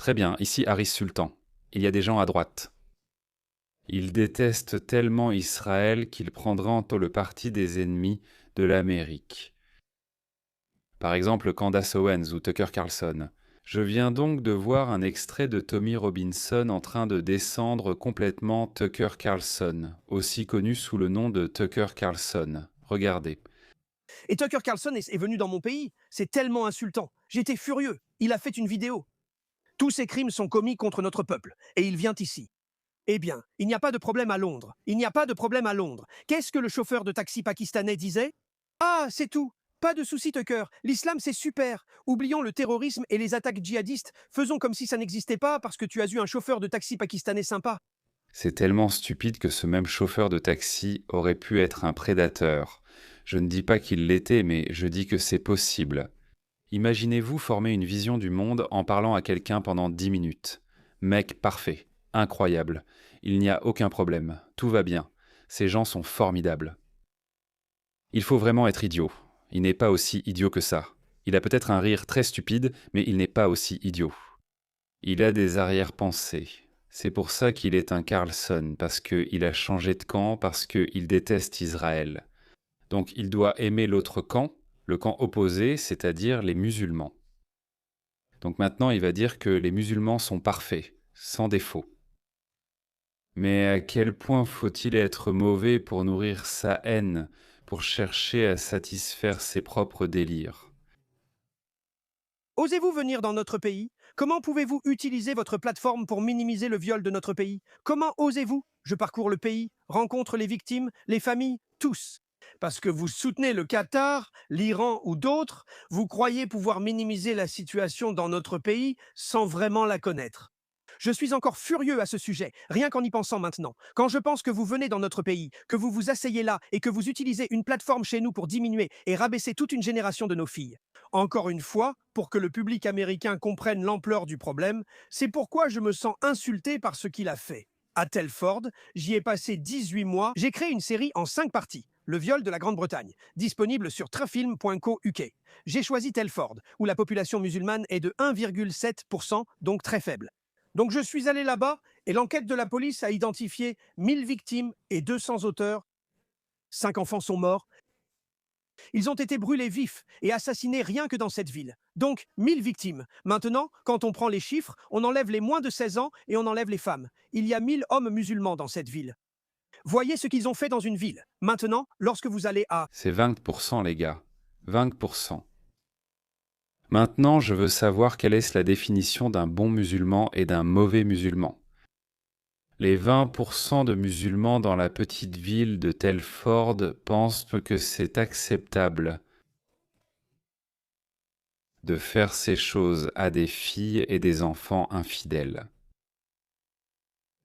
Très bien, ici Harris Sultan. Il y a des gens à droite. Il déteste tellement Israël qu'il prendra en tôt le parti des ennemis de l'Amérique. Par exemple Candace Owens ou Tucker Carlson. Je viens donc de voir un extrait de Tommy Robinson en train de descendre complètement Tucker Carlson, aussi connu sous le nom de Tucker Carlson. Regardez. Et Tucker Carlson est venu dans mon pays. C'est tellement insultant. J'étais furieux. Il a fait une vidéo. Tous ces crimes sont commis contre notre peuple. Et il vient ici. Eh bien, il n'y a pas de problème à Londres. Il n'y a pas de problème à Londres. Qu'est-ce que le chauffeur de taxi pakistanais disait? Ah, c'est tout. Pas de souci, Tucker. L'islam, c'est super. Oublions le terrorisme et les attaques djihadistes. Faisons comme si ça n'existait pas parce que tu as eu un chauffeur de taxi pakistanais sympa. C'est tellement stupide que ce même chauffeur de taxi aurait pu être un prédateur. Je ne dis pas qu'il l'était, mais je dis que c'est possible. Imaginez-vous former une vision du monde en parlant à quelqu'un pendant 10 minutes. Mec parfait, incroyable. Il n'y a aucun problème, tout va bien. Ces gens sont formidables. Il faut vraiment être idiot. Il n'est pas aussi idiot que ça. Il a peut-être un rire très stupide, mais il n'est pas aussi idiot. Il a des arrière-pensées. C'est pour ça qu'il est un Carlson, parce qu'il a changé de camp, parce qu'il déteste Israël. Donc il doit aimer l'autre camp, le camp opposé, c'est-à-dire les musulmans. Donc maintenant il va dire que les musulmans sont parfaits, sans défaut. Mais à quel point faut-il être mauvais pour nourrir sa haine, pour chercher à satisfaire ses propres délires? Osez-vous venir dans notre pays? Comment pouvez-vous utiliser votre plateforme pour minimiser le viol de notre pays? Comment osez-vous? Je parcours le pays, rencontre les victimes, les familles, tous. Parce que vous soutenez le Qatar, l'Iran ou d'autres, vous croyez pouvoir minimiser la situation dans notre pays sans vraiment la connaître. Je suis encore furieux à ce sujet, rien qu'en y pensant maintenant. Quand je pense que vous venez dans notre pays, que vous vous asseyez là et que vous utilisez une plateforme chez nous pour diminuer et rabaisser toute une génération de nos filles. Encore une fois, pour que le public américain comprenne l'ampleur du problème, c'est pourquoi je me sens insulté par ce qu'il a fait. À Telford, j'y ai passé 18 mois, j'ai créé une série en 5 parties. Le viol de la Grande-Bretagne, disponible sur trafilm.co UK. J'ai choisi Telford, où la population musulmane est de 1,7%, donc très faible. Donc je suis allé là-bas et l'enquête de la police a identifié 1000 victimes et 200 auteurs. 5 enfants sont morts. Ils ont été brûlés vifs et assassinés rien que dans cette ville. Donc 1000 victimes. Maintenant, quand on prend les chiffres, on enlève les moins de 16 ans et on enlève les femmes. Il y a 1000 hommes musulmans dans cette ville. Voyez ce qu'ils ont fait dans une ville. Maintenant, lorsque vous allez à... C'est 20% les gars. 20%. Maintenant, je veux savoir quelle est la définition d'un bon musulman et d'un mauvais musulman. Les 20% de musulmans dans la petite ville de Telford pensent que c'est acceptable de faire ces choses à des filles et des enfants infidèles.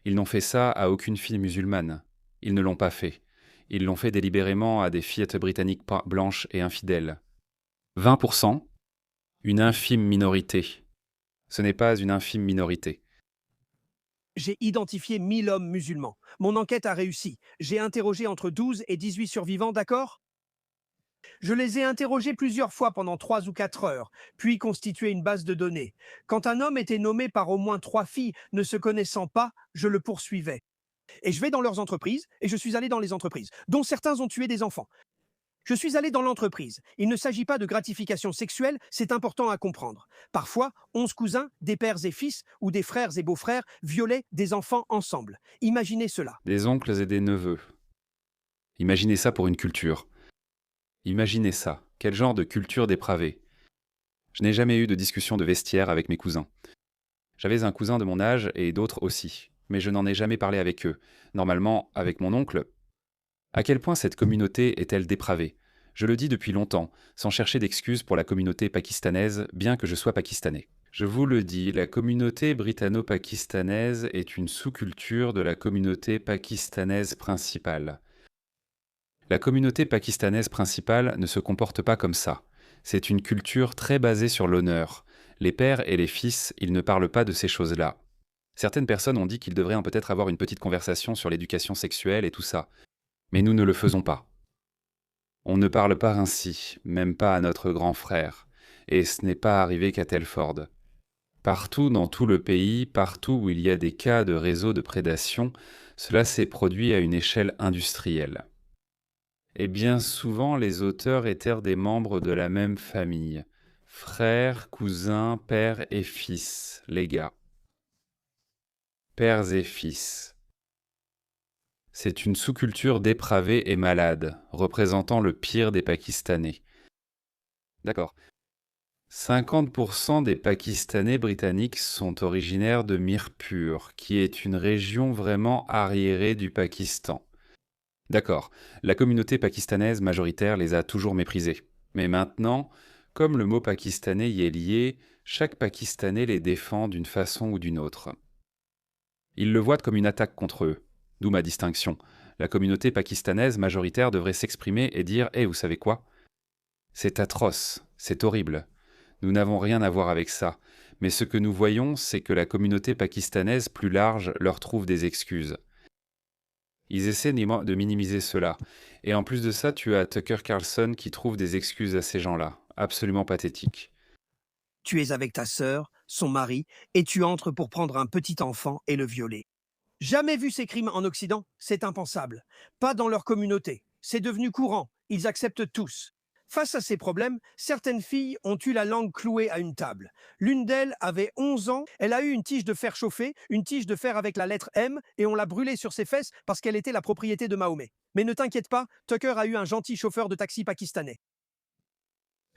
Ils n'ont fait ça à aucune fille musulmane. Ils ne l'ont pas fait. Ils l'ont fait délibérément à des fillettes britanniques blanches et infidèles. 20%, une infime minorité. Ce n'est pas une infime minorité. J'ai identifié 1000 hommes musulmans. Mon enquête a réussi. J'ai interrogé entre 12 et 18 survivants, d'accord? Je les ai interrogés plusieurs fois pendant 3 ou 4 heures, puis constitué une base de données. Quand un homme était nommé par au moins 3 filles ne se connaissant pas, je le poursuivais. Et je vais dans leurs entreprises, et je suis allé dans les entreprises, dont certains ont tué des enfants. Je suis allé dans l'entreprise. Il ne s'agit pas de gratification sexuelle, c'est important à comprendre. Parfois, 11 cousins, des pères et fils, ou des frères et beaux-frères violaient des enfants ensemble. Imaginez cela. Des oncles et des neveux. Imaginez ça pour une culture. Imaginez ça. Quel genre de culture dépravée. Je n'ai jamais eu de discussion de vestiaire avec mes cousins. J'avais un cousin de mon âge et d'autres aussi, mais je n'en ai jamais parlé avec eux. Normalement, avec mon oncle. À quel point cette communauté est-elle dépravée? Je le dis depuis longtemps, sans chercher d'excuses pour la communauté pakistanaise, bien que je sois pakistanais. Je vous le dis, la communauté britanno-pakistanaise est une sous-culture de la communauté pakistanaise principale. La communauté pakistanaise principale ne se comporte pas comme ça. C'est une culture très basée sur l'honneur. Les pères et les fils, ils ne parlent pas de ces choses-là. Certaines personnes ont dit qu'ils devraient peut-être avoir une petite conversation sur l'éducation sexuelle et tout ça. Mais nous ne le faisons pas. On ne parle pas ainsi, même pas à notre grand frère. Et ce n'est pas arrivé qu'à Telford. Partout dans tout le pays, partout où il y a des cas de réseaux de prédation, cela s'est produit à une échelle industrielle. Et bien souvent, les auteurs étaient des membres de la même famille. Frères, cousins, pères et fils, les gars. Pères et fils. C'est une sous-culture dépravée et malade, représentant le pire des Pakistanais. D'accord. 50% des Pakistanais britanniques sont originaires de Mirpur, qui est une région vraiment arriérée du Pakistan. D'accord, la communauté pakistanaise majoritaire les a toujours méprisés. Mais maintenant, comme le mot pakistanais y est lié, chaque Pakistanais les défend d'une façon ou d'une autre. Ils le voient comme une attaque contre eux, d'où ma distinction. La communauté pakistanaise majoritaire devrait s'exprimer et dire « Eh, vous savez quoi ? C'est atroce, c'est horrible. Nous n'avons rien à voir avec ça. Mais ce que nous voyons, c'est que la communauté pakistanaise plus large leur trouve des excuses. » Ils essaient de minimiser cela. Et en plus de ça, tu as Tucker Carlson qui trouve des excuses à ces gens-là. Absolument pathétique. Tu es avec ta sœur, son mari, et tu entres pour prendre un petit enfant et le violer. Jamais vu ces crimes en Occident, c'est impensable. Pas dans leur communauté. C'est devenu courant, ils acceptent tous. Face à ces problèmes, certaines filles ont eu la langue clouée à une table. L'une d'elles avait 11 ans, elle a eu une tige de fer chauffée, une tige de fer avec la lettre M, et on l'a brûlée sur ses fesses parce qu'elle était la propriété de Mahomet. Mais ne t'inquiète pas, Tucker a eu un gentil chauffeur de taxi pakistanais.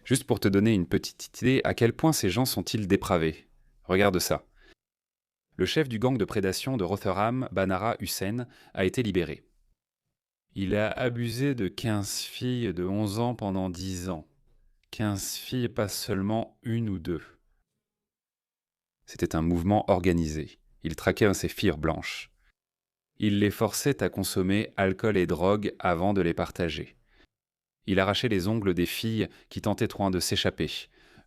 Juste pour te donner une petite idée à quel point ces gens sont-ils dépravés. Regarde ça. Le chef du gang de prédation de Rotherham, Banara Hussein, a été libéré. Il a abusé de 15 filles de 11 ans pendant 10 ans. 15 filles, pas seulement une ou deux. C'était un mouvement organisé. Il traquait ses filles blanches. Il les forçait à consommer alcool et drogue avant de les partager. Il arrachait les ongles des filles qui tentaient trop de s'échapper.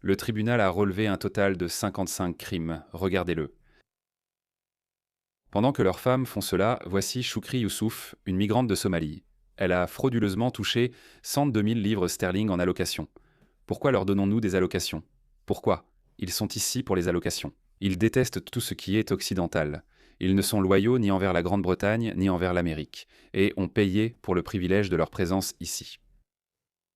Le tribunal a relevé un total de 55 crimes. Regardez-le. Pendant que leurs femmes font cela, voici Shukri Youssouf, une migrante de Somalie. Elle a frauduleusement touché 102 000 livres sterling en allocation. Pourquoi leur donnons-nous des allocations ? Pourquoi ? Ils sont ici pour les allocations. Ils détestent tout ce qui est occidental. Ils ne sont loyaux ni envers la Grande-Bretagne ni envers l'Amérique, et ont payé pour le privilège de leur présence ici.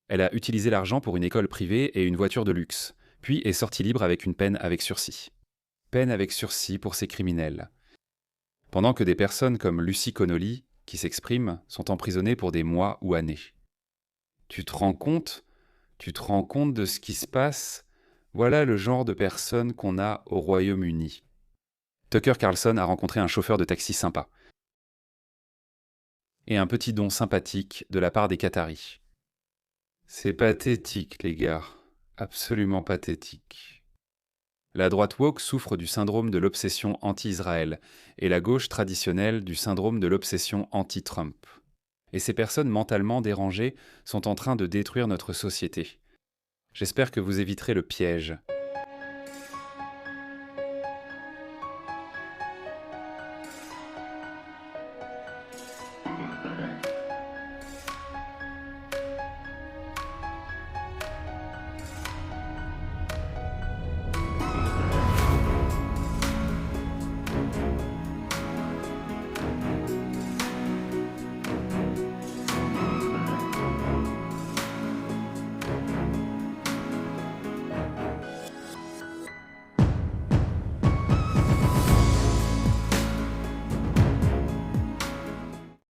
Elle a utilisé l'argent pour une école privée et une voiture de luxe, puis est sortie libre avec une peine avec sursis. Peine avec sursis pour ces criminels. Pendant que des personnes comme Lucy Connolly, qui s'expriment, sont emprisonnées pour des mois ou années. Tu te rends compte de ce qui se passe ? Voilà le genre de personnes qu'on a au Royaume-Uni. Tucker Carlson a rencontré un chauffeur de taxi sympa. Et un petit don sympathique de la part des Qataris. C'est pathétique, les gars. Absolument pathétique. La droite woke souffre du syndrome de l'obsession anti-Israël et la gauche traditionnelle du syndrome de l'obsession anti-Trump. Et ces personnes mentalement dérangées sont en train de détruire notre société. J'espère que vous éviterez le piège.